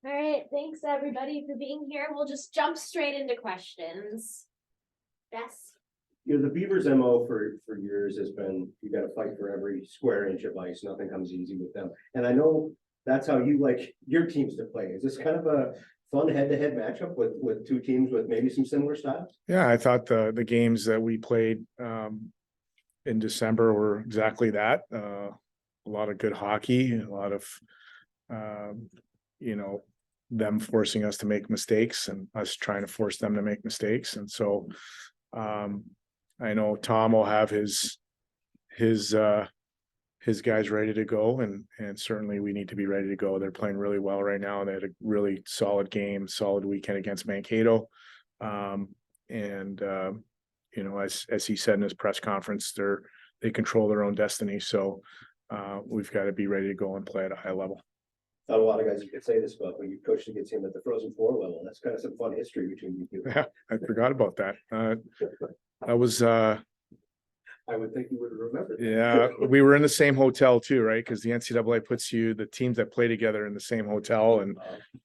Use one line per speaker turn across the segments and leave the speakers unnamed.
All right, thanks everybody for being here. We'll just jump straight into questions. Yes.
The Beavers' MO for years has been, you got to fight for every square inch of ice. Nothing comes easy with them. And I know that's how you like your teams to play. Is this kind of a fun head-to-head matchup with two teams with maybe some similar styles?
Yeah, I thought the games that we played in December were exactly that. A lot of good hockey, a lot of you know, them forcing us to make mistakes and us trying to force them to make mistakes. And so I know Tom will have his guys ready to go, and certainly we need to be ready to go. They're playing really well right now. They had a really solid game, solid weekend against Mankato. You know, as he said in his press conference, they control their own destiny. So we've got to be ready to go and play at a high level.
Not a lot of guys you could say this about, but you coached against him at the Frozen Four level. That's kind of some fun history between you two.
Yeah, I forgot about that. That was
I would think you would remember that.
yeah, we were in the same hotel too, right? Because the NCAA puts the teams that play together in the same hotel, and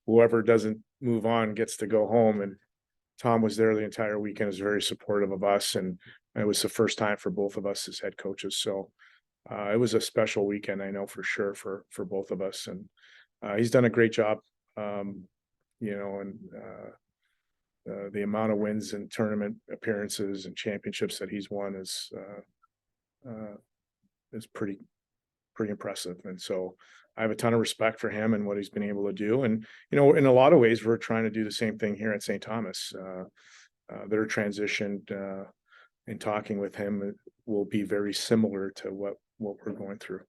whoever doesn't move on gets to go home. And Tom was there the entire weekend, was very supportive of us, and it was the first time for both of us as head coaches. So it was a special weekend, I know for sure for both of us, and he's done a great job. You know, and the amount of wins and tournament appearances and championships that he's won is pretty impressive. And so I have a ton of respect for him and what he's been able to do. And, you know, in a lot of ways, we're trying to do the same thing here at St. Thomas. Their transition in talking with him will be very similar to what we're going through.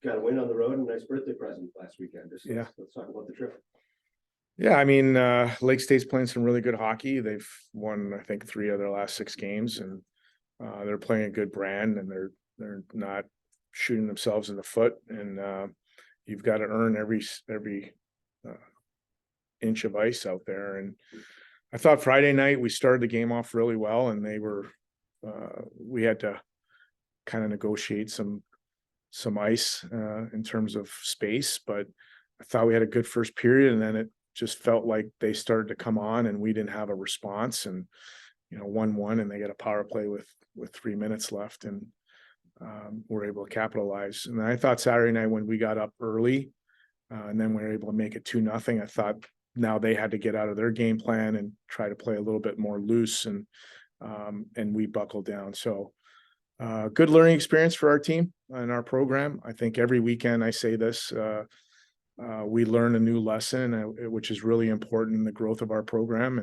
Got a win on the road and a nice birthday present last weekend.
Yeah.
Let's talk about the trip.
Yeah, I mean, Lake State's playing some really good hockey. They've won, I think, 3 of their last 6 games, and they're playing a good brand, and they're not shooting themselves in the foot. And you've got to earn every inch of ice out there. And I thought Friday night we started the game off really well, and we had to kind of negotiate some ice in terms of space, but I thought we had a good first period, and then it just felt like they started to come on and we didn't have a response, and, you know, 1-1, and they got a power play with 3 minutes left, and we're able to capitalize. And I thought Saturday night when we got up early and then we were able to make it 2-0, I thought now they had to get out of their game plan and try to play a little bit more loose, and we buckled down. So good learning experience for our team and our program. I think every weekend I say this, we learn a new lesson, which is really important in the growth of our program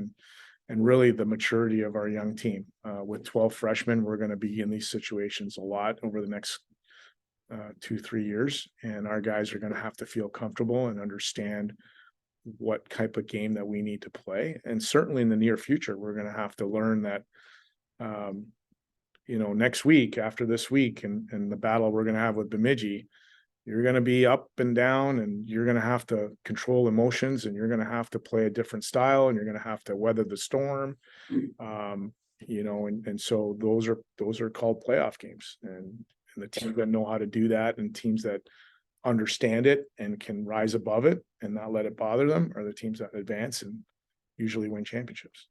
and really the maturity of our young team. With 12 freshmen, we're going to be in these situations a lot over the next 2-3 years, and our guys are going to have to feel comfortable and understand what type of game that we need to play. And certainly in the near future, we're going to have to learn that you know, next week, after this week, and the battle we're going to have with Bemidji, you're going to be up and down, and you're going to have to control emotions, and you're going to have to play a different style, and you're going to have to weather the storm. You know, and so those are called playoff games, and the teams that know how to do that and teams that understand it and can rise above it and not let it bother them are the teams that advance and usually win championships.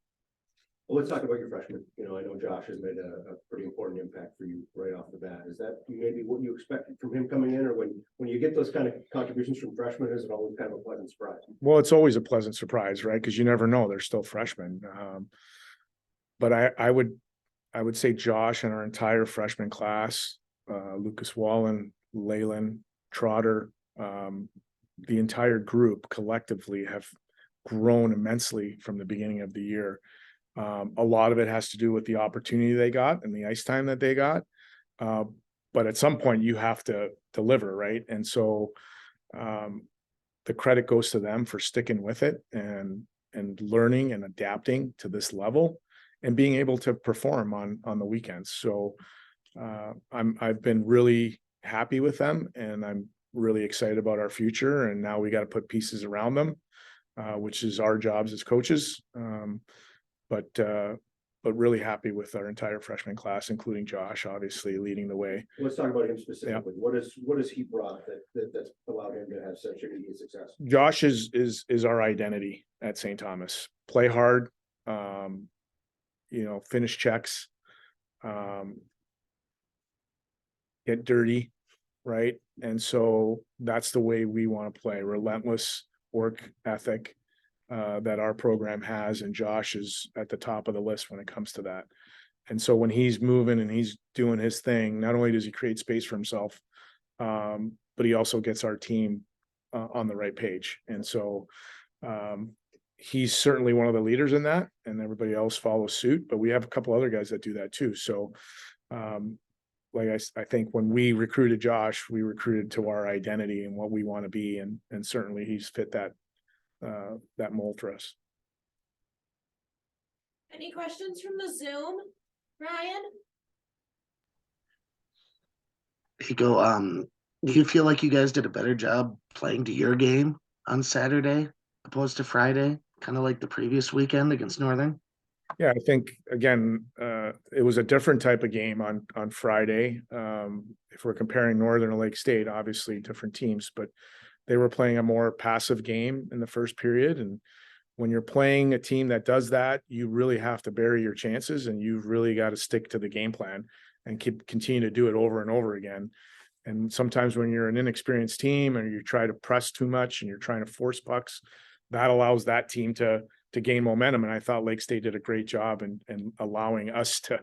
Well, let's talk about your freshman. You know, I know Josh has made a pretty important impact for you right off the bat. Is that maybe what you expected from him coming in, or when you get those kind of contributions from freshmen, is it always kind of a pleasant surprise?
Well, it's always a pleasant surprise, right? Because you never know, they're still freshmen. But I would say Josh and our entire freshman class, Lucas Wallen, Leyland, Trotter, the entire group collectively have grown immensely from the beginning of the year. A lot of it has to do with the opportunity they got and the ice time that they got. But at some point you have to deliver, right? And so the credit goes to them for sticking with it and learning and adapting to this level and being able to perform on the weekends. So I've been really happy with them, and I'm really excited about our future. And now we got to put pieces around them, which is our jobs as coaches. But really happy with our entire freshman class, including Josh, obviously leading the way.
Let's talk about him specifically. Yeah. What has he brought that's allowed him to have such immediate success?
Josh is our identity at St. Thomas. Play hard, finish checks, get dirty, right? And so that's the way we want to play. Relentless work ethic that our program has, and Josh is at the top of the list when it comes to that. And so when he's moving and he's doing his thing, not only does he create space for himself, but he also gets our team on the right page. And so he's certainly one of the leaders in that, and everybody else follows suit. But we have a couple other guys that do that too. So I think when we recruited Josh, we recruited to our identity and what we want to be, and certainly he's fit that mold for us.
Any questions from the Zoom, Ryan?
Rico, do you feel like you guys did a better job playing to your game on Saturday opposed to Friday, kind of like the previous weekend against Northern?
Yeah, I think again, it was a different type of game on Friday. If we're comparing Northern and Lake State, obviously different teams, but they were playing a more passive game in the first period. And when you're playing a team that does that, you really have to bury your chances, and you've really got to stick to the game plan and continue to do it over and over again. And sometimes when you're an inexperienced team and you try to press too much and you're trying to force pucks, that allows that team to gain momentum. And I thought Lake State did a great job in allowing us to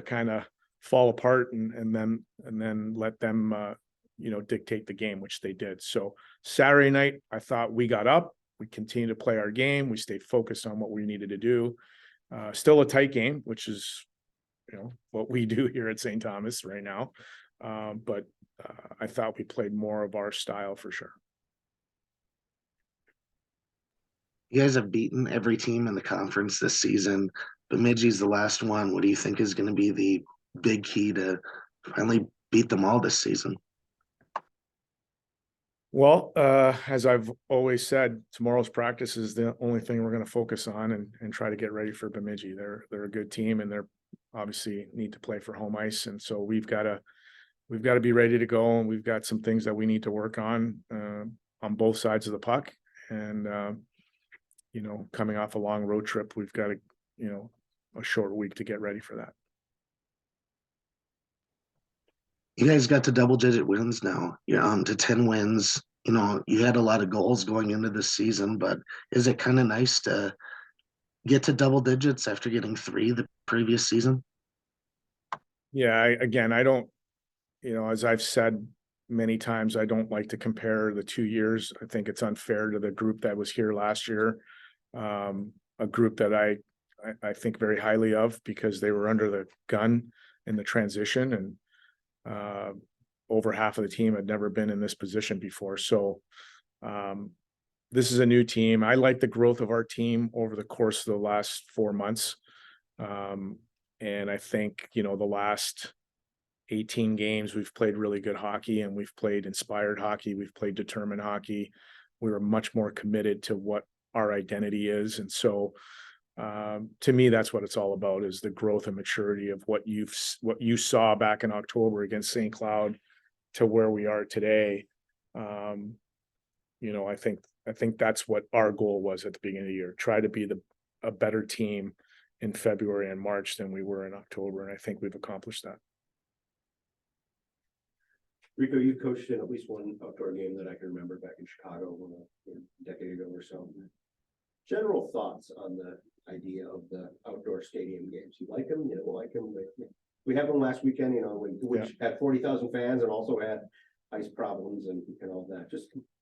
kind of fall apart and then let them dictate the game, which they did. So Saturday night, I thought we got up, we continued to play our game, we stayed focused on what we needed to do. Still a tight game, which is what we do here at St. Thomas right now. But I thought we played more of our style for sure.
You guys have beaten every team in the conference this season. Bemidji's the last one. What do you think is going to be the big key to finally beat them all this season?
Well, as I've always said, tomorrow's practice is the only thing we're going to focus on and try to get ready for Bemidji. They're a good team, and they're obviously need to play for home ice. And so we've got to be ready to go. And we've got some things that we need to work on both sides of the puck. And, coming off a long road trip, we've got a short week to get ready for that.
You guys got to double-digit wins now. You're on to 10 wins. You had a lot of goals going into this season, but is it kind of nice to get to double digits after getting 3 the previous season?
Yeah, I don't, as I've said many times, I don't like to compare the 2 years. I think it's unfair to the group that was here last year. A group that I think very highly of, because they were under the gun in the transition, and over half of the team had never been in this position before. So this is a new team. I like the growth of our team over the course of the last 4 months. And I think, the last 18 games, we've played really good hockey, and we've played inspired hockey. We've played determined hockey. We were much more committed to what our identity is. And so to me, that's what it's all about, is the growth and maturity of what you saw back in October against St. Cloud to where we are today. I think that's what our goal was at the beginning of the year. Try to be a better team in February and March than we were in October. And I think we've accomplished that.
Rico, you coached in at least one outdoor game that I can remember back in Chicago a decade ago or so. General thoughts on the idea of the outdoor stadium games? You like them? You don't like them? We have them last weekend, which had 40,000 fans and also had ice problems and all that.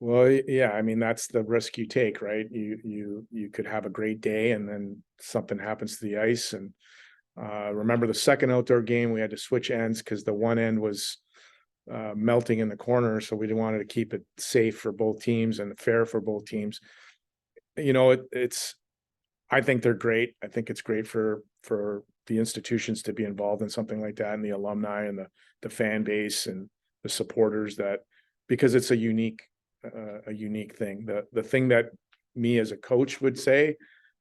Well, yeah, I mean, that's the risk you take, right? You could have a great day and then something happens to the ice. And remember the second outdoor game, we had to switch ends because the one end was melting in the corner. So we wanted to keep it safe for both teams and fair for both teams. I think they're great. I think it's great for the institutions to be involved in something like that, and the alumni and the fan base and the supporters, because it's a unique thing. The thing that me as a coach would say,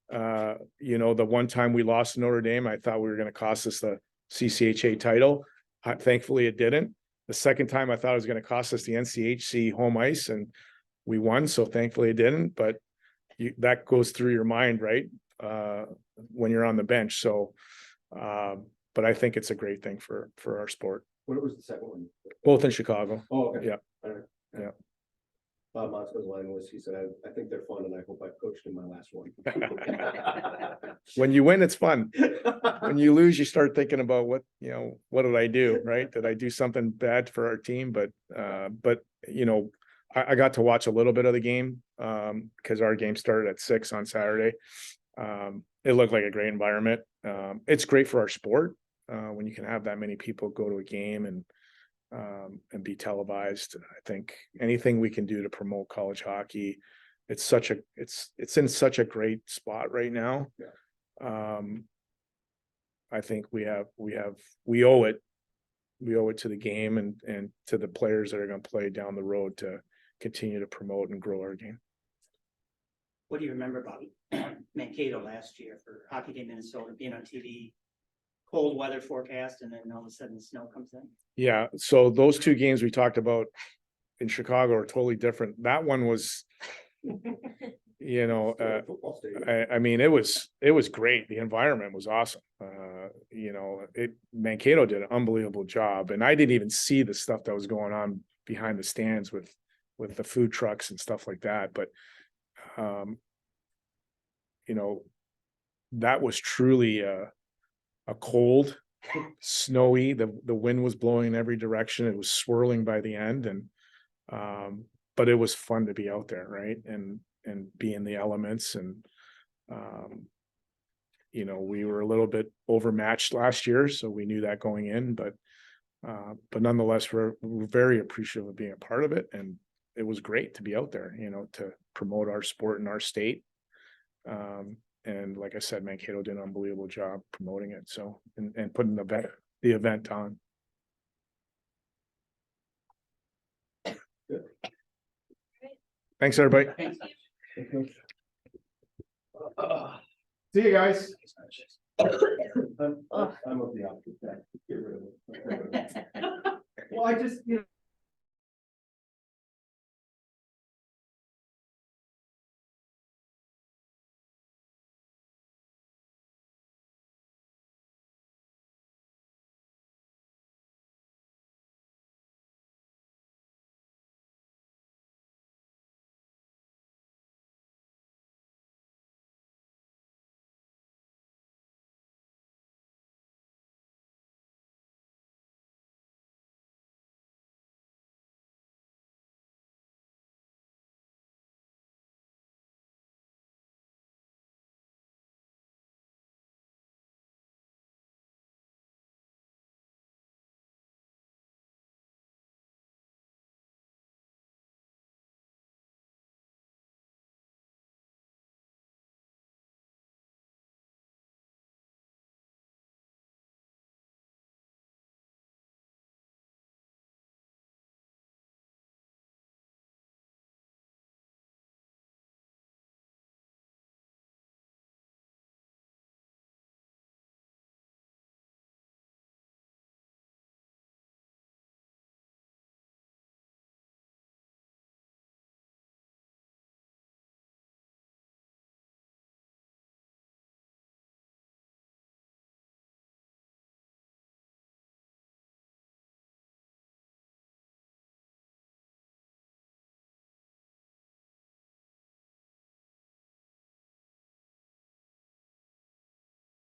the one time we lost to Notre Dame, I thought we were going to cost us the CCHA title. Thankfully it didn't. The second time I thought it was going to cost us the NCHC home ice, and we won, so thankfully it didn't, but that goes through your mind, right? When you're on the bench, so, but I think it's a great thing for our sport,
What was the second one?
both in Chicago.
Oh, okay.
Yeah.
All right.
Yeah.
Bob Motzko's line was, he said, I think they're fun and I hope I've coached in my last one.
When you win, it's fun. When you lose, you start thinking about what did I do, right? Did I do something bad for our team? But I got to watch a little bit of the game, because our game started at 6 on Saturday. It looked like a great environment. It's great for our sport, when you can have that many people go to a game and be televised. I think anything we can do to promote college hockey, it's in such a great spot right now. I think we owe it to the game and to the players that are going to play down the road to continue to promote and grow our game.
What do you remember about Mankato last year for Hockey Day Minnesota being on TV? Cold weather forecast, and then all of a sudden snow comes in.
Yeah, so those two games we talked about in Chicago are totally different. That one was,
Football stadium.
I mean, it was great. The environment was awesome. Mankato did an unbelievable job, and I didn't even see the stuff that was going on behind the stands with the food trucks and stuff like that. But, that was truly a cold, snowy, the wind was blowing in every direction. It was swirling by the end, and but it was fun to be out there, right? And be in the elements. And we were a little bit overmatched last year, so we knew that going in, but nonetheless, we're very appreciative of being a part of it. And it was great to be out there, to promote our sport in our state. And like I said, Mankato did an unbelievable job promoting it. So, and putting the event on.
Good.
Thanks, everybody.
Thanks.
See you guys. I'm of the opposite. Get rid of it. Well, I just,